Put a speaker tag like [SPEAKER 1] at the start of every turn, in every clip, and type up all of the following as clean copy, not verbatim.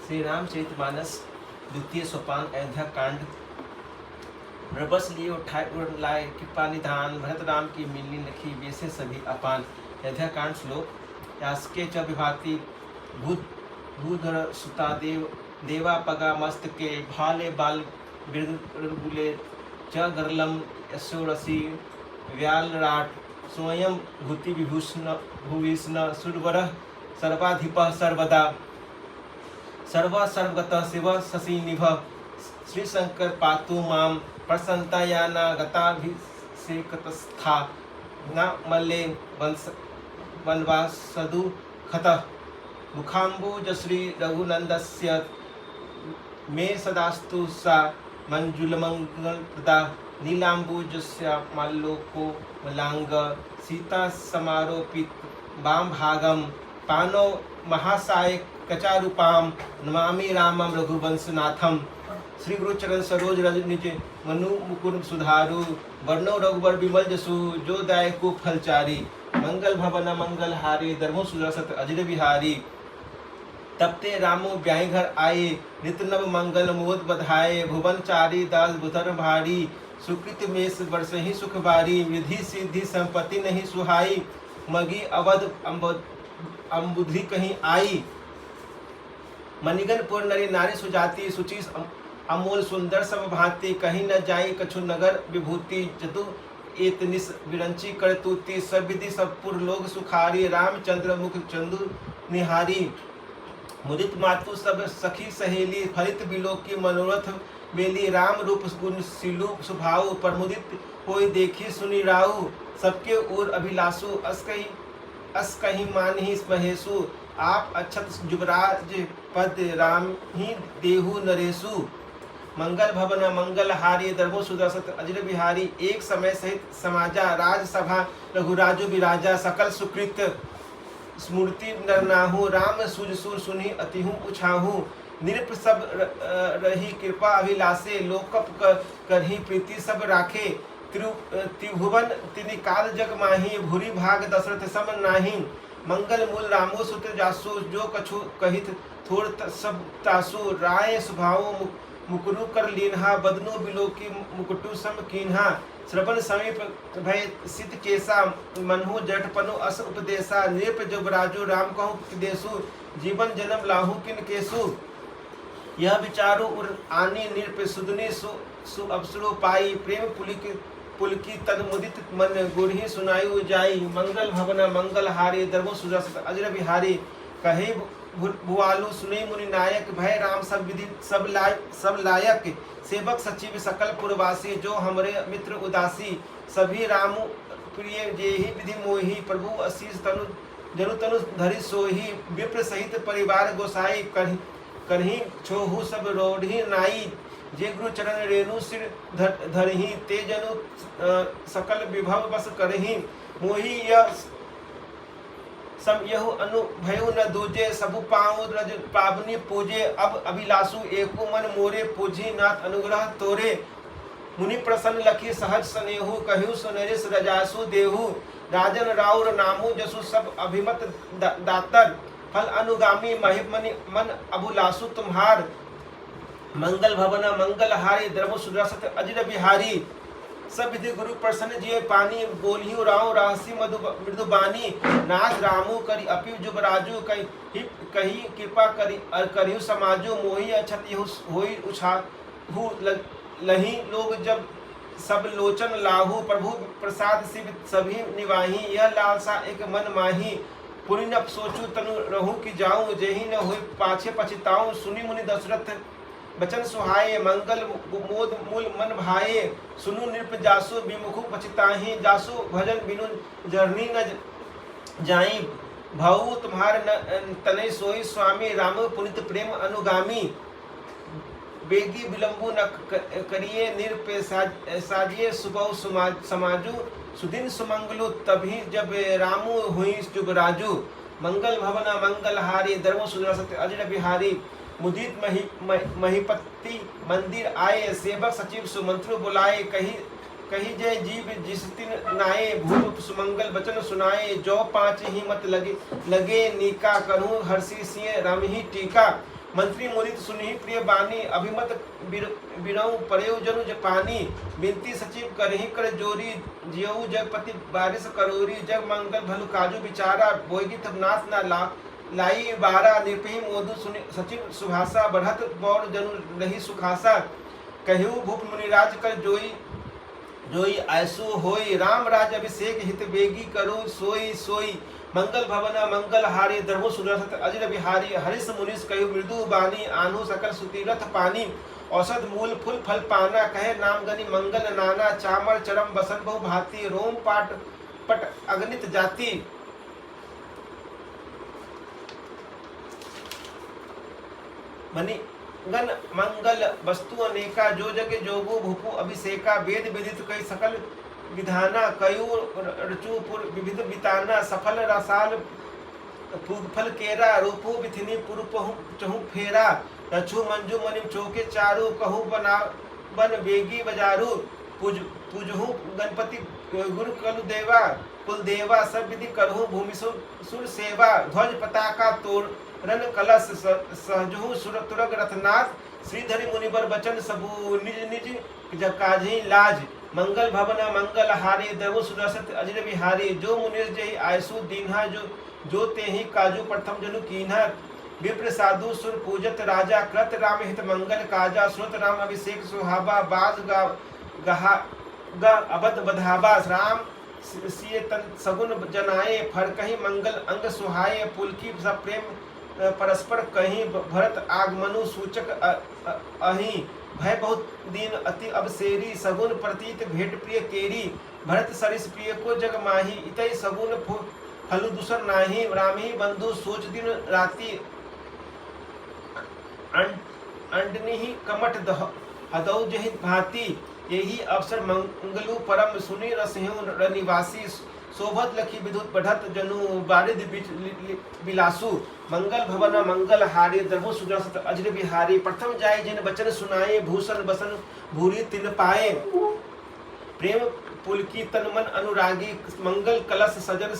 [SPEAKER 1] श्री रामचरितमानस द्वितीय सोपान अयोध्या कांड। रबस लिए उठाए उड़ लाए कृपा निधान, भरत राम की मिलनी लखी वैसे सभी अपान। अयोध्या कांड श्लोक। यास्के च विभाति भूधर सुता देवा पगा मस्त के, भाले बाल बिरबुले च गरलम यशोरसी व्यालराट, स्वयं भूति विभूषण भुविष्ण सुरवर सर्वाधिप सर्वदा, सर्व सर्वगत शिव शशि निभ, श्री शंकर पातु माम प्रसन्नता या न गताभिषेकतस्था, न मल्ले वनवासदु खतः, मुखाम्बुज श्री रघुनंदस्य मे सदास्तु सा मंजुलमंगलप्रदा, नीलाम्बुजस्य माल्लोको मलांग, सीता समारोपित वाम भागम, पानो महासाय कचारूपाम, नमामि रामम रघुवंशनाथम। श्री गुरु चरण सरोज रज निज मनु मुकुर सुधारु, वर्णो रघुवर विमल जसु, जो दायको फलचारी, मंगल भवन मंगल हारी, धर्मो सुरसत अजर बिहारी। तब ते रामो ब्याही घर आए, नित नव मंगल मोद बधाए, भुवन चारी दास बुधर भारी, सुकृत मेष बरसहि सुख बारी, विधि सिद्धि संपत्ति नहीं सुहाई, मगी अवध अम्बुधि कहीं आई, मणिगन पुर नरी नारी सुजाति, सुचि अमोल सुंदर सब भांति, कहीं न जाई कछु नगर विभूति, जतु एत निस विरंची कर तूति, सब विधि सब पुर लोग सुखारी, रामचंद्र मुख चंदु निहारी, मुदित मातु सब सखी सहेली, फलित बिलो की मनोरथ बेली, राम रूप गुण सिलु सुभाऊ, प्रमुदित होई देखी सुनी राऊ, सबके ओर अभिलाषु अस कहीं मानहि महेशु, आप अक्षत जुबराज पद राम ही देहु नरेशु, मंगल भवन मंगल हारी, धर्मो सुदर्शत अजर बिहारी, एक समय सहित समाजा, राजसभा रघुराजु विराजा, सकल सुकृत स्मृति नरनाहु, राम सुजसुर सुनि अतिहु उछाहु, निरप सब रही कृपा अभिलाषे, लोकप करही प्रीति सब राखे, त्रिभुवन तिनि काल जग माही, भूरि भाग दशरथ सम नाही, मंगल मूल रामो सुत जासु, जो कछु कहित थोड़ सब तासु, राय स्वभाव मुकुरु कर लीन्हा, बदनु बिलो की मुकुटु सम कीन्हा, श्रवण समीप भय सिद्ध केसा, मनहु जटपनु अस उपदेशा, नृप जुबराजु राम कहु देसु, जीवन जन्म लाहु किन केसु, यह विचारु उर आनी नृप सुदनी सु अवसरो पाई, प्रेम पुलकी तद मुदित मन, गुरहि सुनायु जाई, मंगल भवन मंगल हारी, धर्मो सुरसत अजर बिहारी, कहे भुआलु सुने मुनि नायक, भय राम सब विधि सब लायक, सेवक सचिव सकल पुरवासी, जो हमरे मित्र उदासी, सभी राम प्रिय जेहि विधि मोहि, प्रभु आशीष तनु जनु तनु धरि सोहि, विप्र सहित परिवार गोसाई, करही छोहु सब रोढ़ी नाई, जे गुरु चरण रेणु सिर धरही, ते जनु सकल विभव बस करही, मोहि यह सम यहु अनुभयु न दूजे, सबु पाँव रज पावनी पूजे, अब अभिलाषु एको मन मोरे, पूजी नाथ अनुग्रह तोरे, मुनि प्रसन्न लखी सहज स्नेहु, कहु सुनरिस रजासु देहु, राजन राउर नामु जसु सब अभिमत दातर, फल अनुगामी महिमनि मन अभिलाषु तुम्हार, मंगल भवन मंगल हारी, धर्म सुरसत अजर बिहारी, सब विधि गुरु प्रसन्न जिये पानी, बोलियु राव राशि मृदु बानी, नाथ रामु करी अपि जुबराजु, कही कृपा करियु समाजु, मोहि अछत यहु होई उछाहु लही, लोग जब सब लोचन लाहु, प्रभु प्रसाद शिव सभी निवाही, यह लालसा एक मन माही, पुनि न सोचू तनु रहूं कि जाऊं, जेहि न होय पाछे पछताऊं। सुनि मुनि दशरथ बचन सुहाए, मंगल मोद मूल मन भाए। सुनु नृप जासु विमुखु पछताहि, जासु भजन बिनु जरनी न जाई। भाऊ तुम्हार तनय सोई स्वामी, राम पुनित प्रेम अनुगामी। बेगी विलंबु न करिए, निरपे साजिए सुबह समाजु। सुदिन सुमंगलु तभी जब रामु हुई जुगराजु। मंगल भवन मंगल हारी, धर्म सुदर्शत अजर बिहारी। मुदित महिपति मंदिर आए, सेवक सचिव सुमंत्र बुलाए। कही जय जीव जिस दिन नाये, भूप सुमंगल बचन सुनाए। जो पाँच ही मत लगे नीका, करूँ हर्षि सिंह राम ही टीका। मंत्री मुदित सुनि प्रिय बानी, अभिमत बिरऊ परयु जनु जपानी। बिनती सचिव करहि कर जोरी, जियऊ जगपति बारिश करोरी। जग मंगल भलु काजू विचारा, बोयगित नाथ न लाई बारा। निर्पही मोदु सुनि सचिव सुभाषा, बढ़त बौर जनु रही सुखासा। कहु भूप मुनिराज कर जोई ऐसु होई, राम राज अभिषेक हित बेगी करो सोई सोई। मंगल भवन मंगल हारी, धर्मो सुदर्शत अजर बिहारी। हरिष मुनिस कहु मृदु बानी, आनु सकल सुतीरथ पानी। औषध मूल फूल फल पाना, कहे नाम गनि मंगल नाना। चामर चरम बसन बहु भांति, रोम पाट पट अगणित जाति। मणि गण मंगल वस्तु अनेका, जो जगे जोगु भूपु अभिषेका। वेद विदित कई सकल विधाना, कयु रचुपुर विविध बिताना। सफल रसाल फल केरा, रूपु बिथिनी पुरुपहु चहु फेरा। रछु मंजू मनि चौके चारू, कहु बना बन बेगी बजारू। पूजहु गणपति गुरु कलु देवा, कुल देवा सब विधि करहु भूमि सुर सेवा। ध्वज पताका तोरण कलश, सहजहु सुर तुरग रथनाथ। श्रीधरि मुनिवर बचन सबू, निज निज काजहि लाज। मंगल भवन मंगल हारी, धर्म सुदर्शत अजर बिहारी। जो मुनि जहि आयसु दीन्हा, जो तेहि काजू प्रथम जनु कीन्हा। विप्र साधु सुर पूजत राजा, कृत राम हित मंगल काजा। सुनत राम अभिषेक सुहावा, बाज गा अबध बधावा। राम सिय तन सगुन जनाए, फरकहि मंगल अंग सुहाए। पुलकी सब प्रेम परस्पर कहीं, भरत आगमनु सूचक अहि। भय बहुत दीन अति अबसेरी, सगुन प्रतीत भेंट प्रिय केरी। भरत सरिस प्रिय को जग माही, इतै सगुन फलु दूसर नाही। रामी बंधु सोच दिन राति, अंडनिहि कमठ हदौ जहि भांति। यही अवसर मंगलु परम, सुनि रसहु रनिवासी। शोभत लखी विद्युत बढ़त, जनु बारिद बिलासु। मंगल भवन मंगल हारी, धर्मो सुदर्शत अजर बिहारी। प्रथम जाय जिन बचन सुनाए, भूषण बसन भूरी तिन पाए। प्रेम पुलकी तन मन अनुरागी, मंगल कलश सजन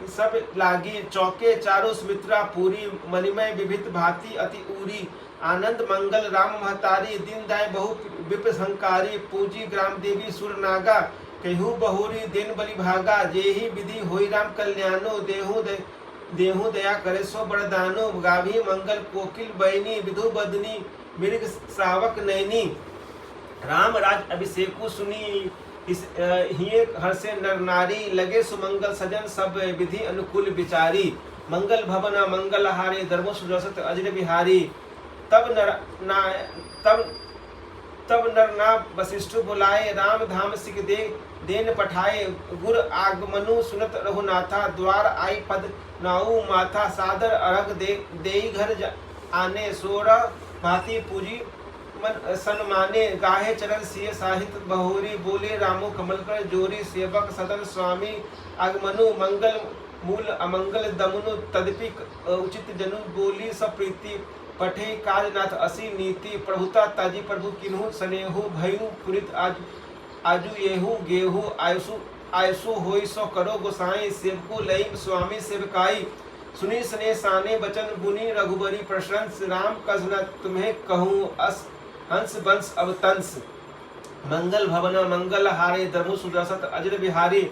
[SPEAKER 1] सब लागी। चौके चारों सुमित्रा पूरी, मणिमय विभित भांति अति ऊरी। आनंद मंगल राम महतारी, दिन दाय बहु विप्र संकारी। पूजी ग्राम देवी सुर नागा, कहु बहुरी दिन बलि भागा। जेहि विधि होई राम कल्याणो, देहु दया करे सो बरदानो। गाभी मंगल कोकिल बैनी, विधु बदनी मृग श्रावक नैनी। राम राज अभिषेकु सुनी, हिये हर्षे नर नारी। लगे सुमंगल सजन सब विधि अनुकूल विचारी। मंगल भवन मंगल हारी, धर्मो सुदर्शत अजर बिहारी। तब नर ना वशिष्ठ बुलाए, राम धाम सिख देन पठाए। गुर आगमनु सुनत रघुनाथा, द्वार आई पद नाऊ माथा। सादर अर्घ देई घर आने, सोरह भांति पूजी मन सन्माने। गाहे चरण सिय साहित बहुरी, बोले रामो कमल कर जोरी। सेवक सदन स्वामी आगमनु, मंगल मूल अमंगल दमनु। तदपि उचित जनु बोली सब प्रीति, पठे काजनाथ असी नीति। प्रभुता ताजी प्रभु किन्हु स्नेहु, भयु पुनित आजु येहु गेहु। आयसु होई सो करो गोसाई, सेवको लई स्वामी सेवकाई। सुनी स्नेह साने बचन गुनी, रघुबरी प्रशंस। राम कस न तुम्हें कहूँ, अस हंस बंस अवतंस। मंगल भवन मंगल हारे, धर्मो सुदर्शत अजर बिहारी।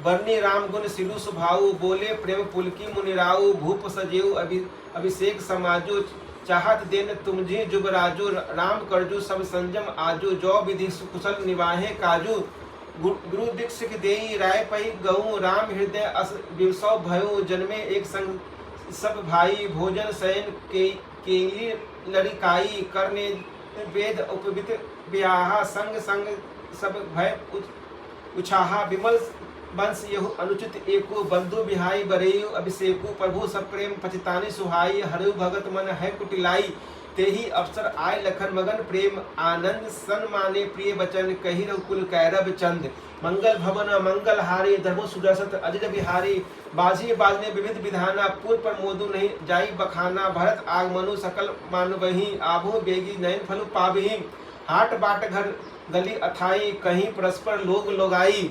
[SPEAKER 1] बरनी राम गुण सिलु सुभाऊ, बोले प्रेम पुलकी मुनिराऊ। भूप सजेऊ अभिषेक समाजो, चाहत देन तुमझे जुगराजो। राम करजू सब संजम आजू, जो विधि कुशल निवाहे काजू। गुरु दीक्षिक देई राय पही गऊ राम हृदय अस विवसौ भयो जन्मे एक संग सब भाई भोजन शयन केली लड़िकाई करने वेद उपवित ब्याह संग संग सब भय उछाहा विमल वंश यहु अनुचित एको बंधु बिहाई बरेयु अभिषेकु प्रभु सप्रेम पचितानि सुहाई हरु भगत मन है कुटिलाई तेहि अवसर आय लखन मगन प्रेम आनंद सन माने प्रिय बचन कही रघुकुल कैरव चंद मंगल भवन मंगल हारी धर्मो सुदर्शत अजर बिहारी बाजी बाजने विविध विधाना पूर्व प्रमोदु नहीं जाई बखाना भरत आगमनु सकल मानवही आभो बेगी नयन फलु पावही हाट बाट घर गली अथाई कहीं परस्पर लोग लोगाई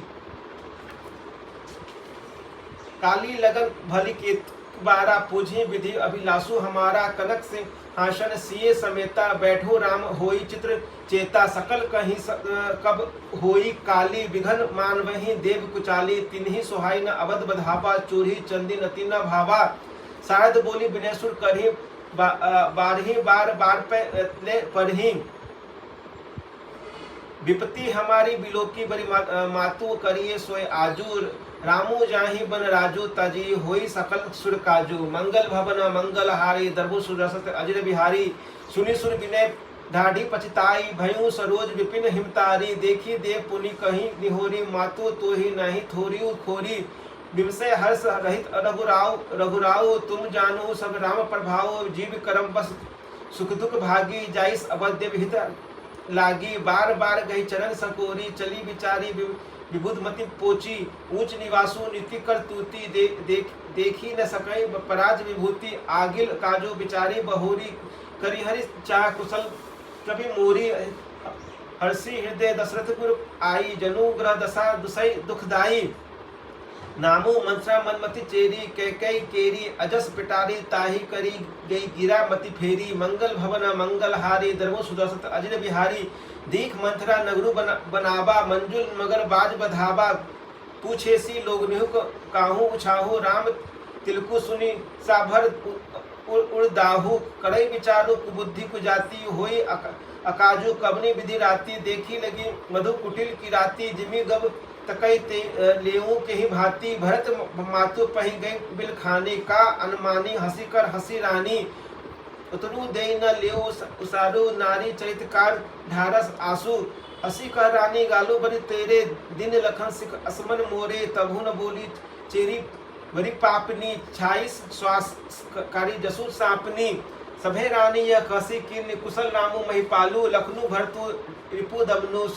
[SPEAKER 1] काली लगन भली के बारा पूझे विधि अभिलाषु हमारा कनक से हासन सिए समेता बैठो राम होई चित्र चेता सकल कहीं कब होई काली विघन मानवही देव कुचाली तिन्ही सुहाई न अवध बधावा चूरी चंदी नती न भावा शारद बोली विनयसुर करही बारही बार बार पे ले पढ़ही विपत्ति हमारी बिलोकी बड़ी मातु करिए सोए आजूर रामू जाहि बन राजू तजी होई सकल सुर काजू मंगल भवन मंगल हारी दर्भु सुरसत अजर बिहारी सुनि सुर विनय ढाढ़ी पछताई भयु सरोज विपिन हिमतारी देखी देव पुनि कहीं निहोरी मातु तो ही नहीं थोरी खोरी विवसय हर्ष रहित रघुराव तुम जानो सब राम प्रभाव जीव करम बस सुख दुख भागी जाइस अवध्य विहित लागी बार बार गई चरण सकोरी चली विचारी विबुध मति पोची ऊंच निवासु नीति कर तूती देखी न सकई पराज विभूति आगिल काजो बिचारी बहोरी करिहरि चाह कुशल कभी मोरी हर्षि हृदय दशरथपुर आई जनु ग्रह दशा दुसई दुखदाई नामो मंत्रा मनमति चेरी कैकई केरी अजस पिटारी ताही करी गई गिरा मति फेरी मंगल भवन मंगल हारी दर्वो सुदर्शत अजर बिहारी दीख मंथरा नगरु बनावा मंजुल मगर बाज बधावा पूछे सी लोग निहुक काहू उछाहू राम तिलकु सुनी साभर उड़दाहू कड़ई विचारू कुबुद्धि कुजाती होई अकाजू कबनी विधि राती देखी लगी मधु कुटिल की राती जिमी गब तकई लेऊ के ही भांति भरत मातु पही गई बिल खाने का अनमानी हंसी कर हंसी रानी उतनु दे न लेऊ उसारू नारी चरितकार ढारस आंसू हंसी कर रानी गालू बनी तेरे दिन लखन सिख असमन मोरे तभु न बोली चेरी बड़ी पापनी छाईस श्वास कारी जसु सापनी सभे रानी यह कसी की कुशल रामू महिपालू लखनऊ भरतु रिपु दमनु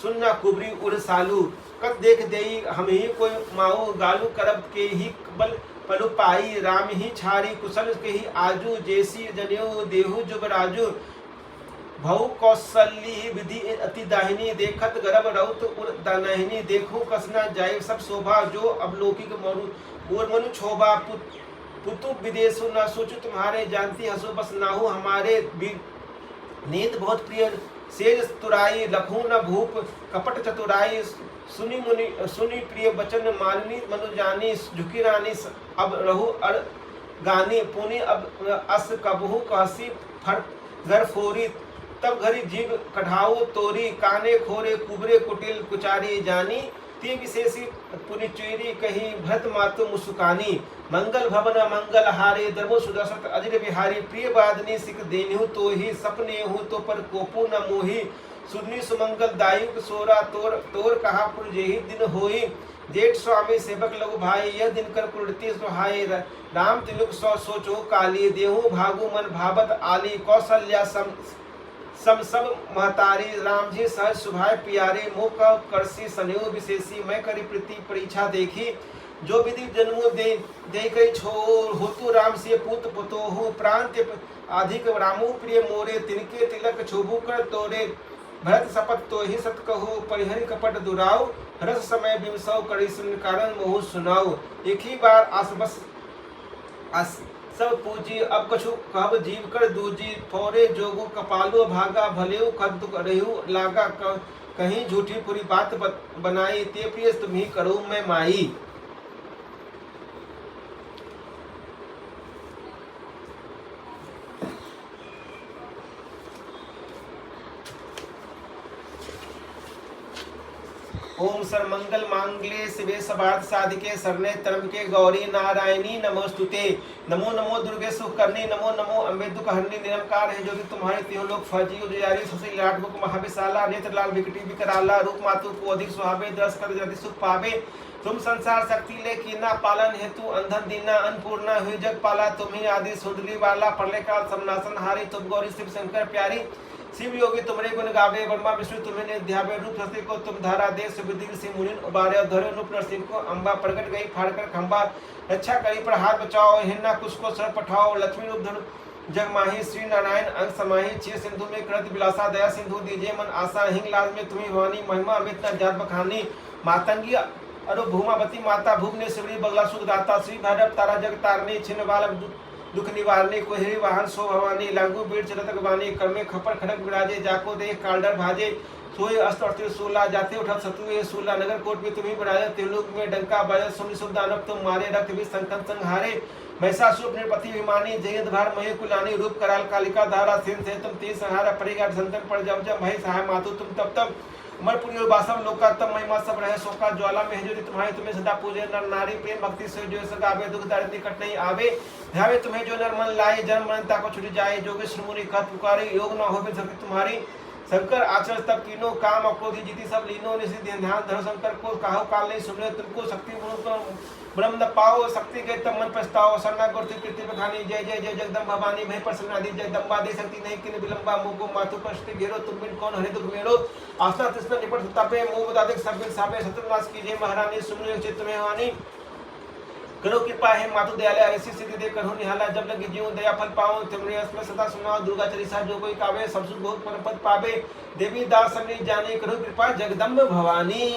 [SPEAKER 1] सुन्ना कुबरी उड़ सालू कत देख देई हम ही कोई माऊ गालू करब के ही बल पलु पाई राम ही छारी कुशल के ही आजू जैसी जनेऊ देहु जुबराजू भऊ कौशली विधि अति दाहिनी देखत गरब रउत उड़ दानहिनी देखो कसना जाय सब शोभा जो अवलोकिक मनु छोभा पुतु विदेशु न सोचु तुम्हारे जानती हसो बस नाहु हमारे नीत बहुत प्रिय सेज तुराई लखू न भूप कपट चतुराई सुनी प्रिय बचन मालिनी मनु जानी झुकी रानी अब रहु अर गानी पुनि अब अस कबहु कहसी फर घर फोरी तब घरी जीव कढ़ाऊ तोरी काने खोरे कुबरे कुटिल कुचारी जानी ते विशेषी पुनि चुरी कही भरत मातु मुसुकानी मंगल भवन मंगल हारे दर्भो सुदर्शत अजर बिहारी प्रिय बादनी सिख देनिहु तो ही सपने हूँ तो पर कोपु न मोही सुधनी सुमंगल दायुक सोरा तोर कहा पुर जेहि दिन होई जेठ स्वामी सेवक लघु भाई यह दिन कर कुलती सुहाय राम तिलुक सौ सोचो काली देहु भागु मन भावत आली कौशल्या सम सब महतारी राम जी सहज सुभाय प्यारे मोह करसी सनेऊ विशेषी मैं करी प्रीति परीक्षा देखी जो विधि जन्मो दे गई छोर होतु राम से पुत पुतोहु प्रांत अधिक रामु प्रिय मोरे तिनके तिलक छोबु कर तोरे भरत सपत तो ही सत कहो परिहरि कपट दुराव रस समय बिमसौ करी सुन कारण मोह सुनाओ एक ही बार आसबस सब पूजी अब कछु कहब जीव कर दूजी फोरे जोगु कपालो भागा भलेउ कद रेहु लागा कहीं झूठी पूरी बात बनाई ते प्रिय तुम्ही करो मैं माई। ओम सर्वमंगल मांगल्ये शिवे सर्वार्थ साधिके शरण्ये त्र्यंबके गौरी नारायणी नमोस्तुते। नमो नमो दुर्गे सुखकर्णी नमो नमो अम्बे दुखहरणी निरंकार है जो कि तुम्हारे तीनों लोग फजी उजियारी ससी लाट मुख महाविशाला नेत्र लाल विकटी विकराला रूप मातु को अधिक सुहावे दस कर जल्दी सुख पावे। तुम संसार शक्ति ले कीना पालन हेतु अंधन दीना अन्नपूर्णा हुई जग पाला। तुम्ही आदि सुंदरी वाला प्रलय काल समनासन हारी। तुम गौरी शिव शंकर प्यारी शिव योगी तुम्हारे गुण गावे। ब्रह्मा विष्णु तुम्हें ध्यावे। रूप हस्ती को तुम धारा दे सुविधि से मुनिन उबारे। धरे रूप नरसिंह को अम्बा प्रकट गई फाड़कर खंबा। रक्षा करी पर हाथ बचाओ हिन्ना कुछ को सर पठाओ। लक्ष्मी रूप धर जग माही श्री नारायण अंग समाही। छह सिंधु में कृत विलासा दया सिंधु दीजिए मन आशा। हिंग लाल में तुम्हें भवानी महिमा अमित न जात बखानी। मातंगी अरु भूमावती माता भुवनेश्वरी बगला सुख दाता। श्री भैरव तारा जग तारणी छिन्न बाल दुख निवारणी। कोहरी वाहन सो भवानी। लंगू बीड़ चलतक बानी। कर्मे खपर खड़क विराजे। जाको देह कालडर भाजे। सोए अस्त्र अस्त्र सोला जाते उठा शत्रु ये सोला। नगर कोट में तुम्हें बनाया त्रिलोक में डंका बाजा। सुनि सुख दानव तुम मारे रक्त भी संकन संहारे। महिषासुर निर्पति विमानी। जयद भार महे कुलानी। रूप कराल कालिका धारा। सेन से तुम तीर संहारा। पड़ेगा संतन पर जब जब भय सहाय मातु तुम तब तब। अमरपुरी बासम लोका तम महिमा सब रहे। शोका ज्वाला में जो तुम्हारे तुम्हें सदा पूजे। नर नारी प्रेम भक्ति से जो सगावे। दुख दारिद्र निकट नहीं आवे। ध्यावे तुम्हें जो नर मन लाए। जन्म मरणता को छुट जाए। जोगेश्वर मुनि कह पुकारे। योग न होवे शक्ति तुम्हारी। शंकर आचरण तब तीनों काम अक्रोधी जीती सब लीनो। निषि ध्यान धर शंकर को काहो काल नहीं सुने। तुमको शक्ति ब्रह्म न पाओ। शक्ति के तब मन पछताओ। सरना गुरती कीर्ति बखानी। जय जय जय जगदम भवानी। भय पर आदि जगदम्बा दे सकती नहीं किन विलंबा। मुगो मातु पश्चिम घेरो। तुम बिन कौन हरे दुख मेरो। आस्था तृष्णा निपट तापे। मोह बदादिक सब बिन सापे। शत्रुनाश कीजिए महारानी। सुन चित्त में वाणी। करो कृपा है मातु दयाले। ऐसी सिद्धि दे करो निहाला। जब लगे जीव दया फल पाओ। तुम्हारे अस्म सदा सुनाओ। दुर्गा चरिसा जो कोई कावे। सब सुख भोग पर पद पावे। देवी दास समझ जाने। करो कृपा जगदम्ब भवानी।